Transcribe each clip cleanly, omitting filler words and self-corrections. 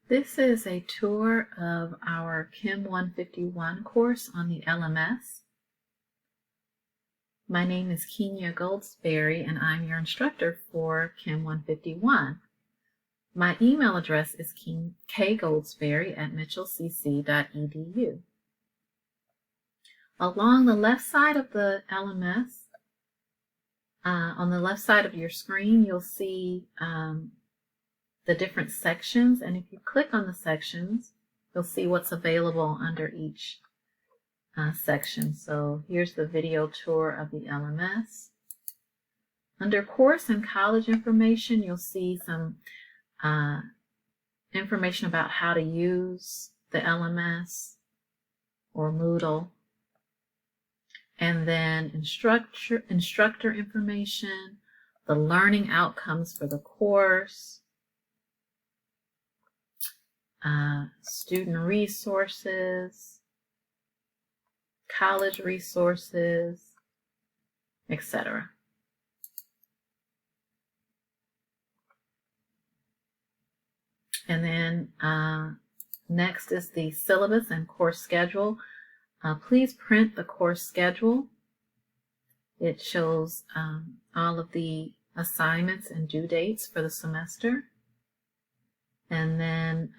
This is a tour of our Chem 151 course on the LMS. My name is Kenya Goldsberry and I'm your instructor for Chem 151. My email address is kgoldsberry@mitchellcc.edu. Along the left side of the LMS, on the left side of your screen, you'll see the different sections, and if you click on the sections, you'll see what's available under each section. So here's the video tour of the LMS. Under course and college information, you'll see some information about how to use the LMS or Moodle, and then instructor information, the learning outcomes for the course, student resources, college resources, etc. And then next is the syllabus and course schedule. Please print the course schedule. It shows all of the assignments and due dates for the semester. And then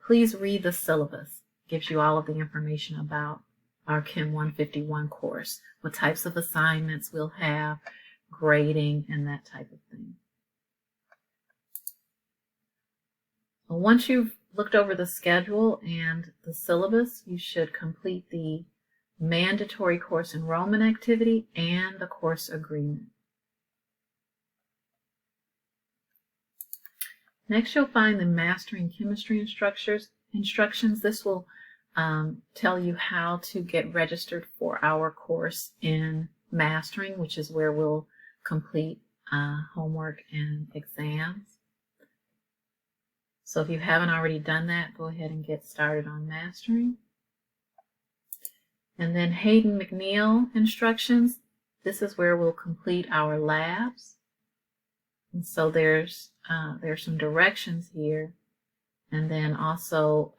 please read the syllabus. It gives you all of the information about our Chem 151 course, what types of assignments we'll have, grading, and that type of thing. Once you've looked over the schedule and the syllabus, you should complete the mandatory course enrollment activity and the course agreement. Next, you'll find the Mastering Chemistry instructions. This will tell you how to get registered for our course in Mastering, which is where we'll complete homework and exams. So if you haven't already done that, go ahead and get started on Mastering. And then Hayden McKinnon instructions. This is where we'll complete our labs. And so there's some directions here, and then also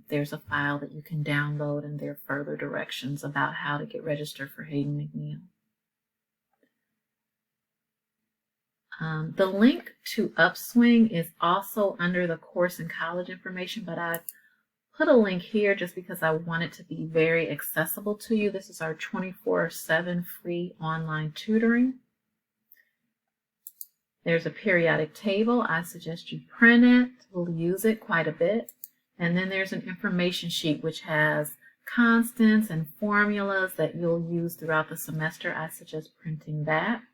there's a file that you can download, and there are further directions about how to get registered for Hayden McKinnon. The link to Upswing is also under the course and college information, but I've put a link here just because I want it to be very accessible to you. This is our 24/7 free online tutoring. There's a periodic table. I suggest you print it. We'll use it quite a bit. And then there's an information sheet which has constants and formulas that you'll use throughout the semester. I suggest printing that.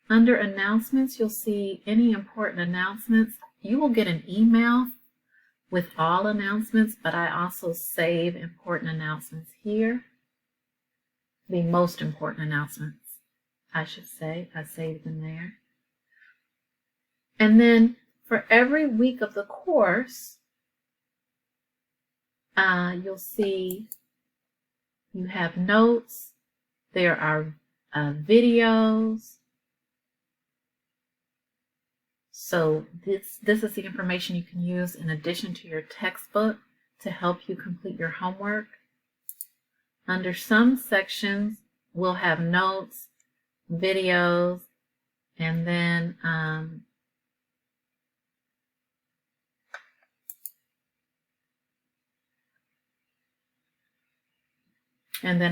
Under announcements, you'll see any important announcements. You will get an email with all announcements, but I also save important announcements here. The most important announcements, I should say. I saved them there. And then for every week of the course, you'll see you have notes. There are videos. So this is the information you can use in addition to your textbook to help you complete your homework. Under some sections, we'll have notes, videos, and then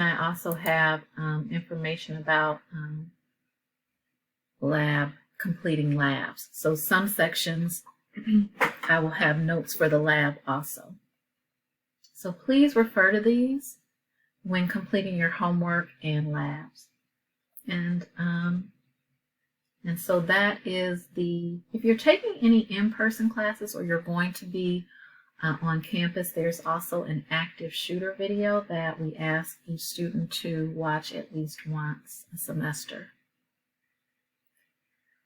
I also have information about completing labs. So some sections I will have notes for the lab also. So please refer to these when completing your homework and labs. And so that is if you're taking any in-person classes or you're going to be on campus, there's also an active shooter video that we ask each student to watch at least once a semester.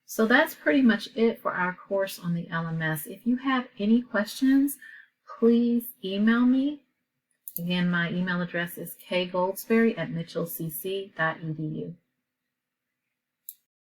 So that's pretty much it for our course on the LMS. If you have any questions, please email me. Again, my email address is kgoldsberry@mitchellcc.edu.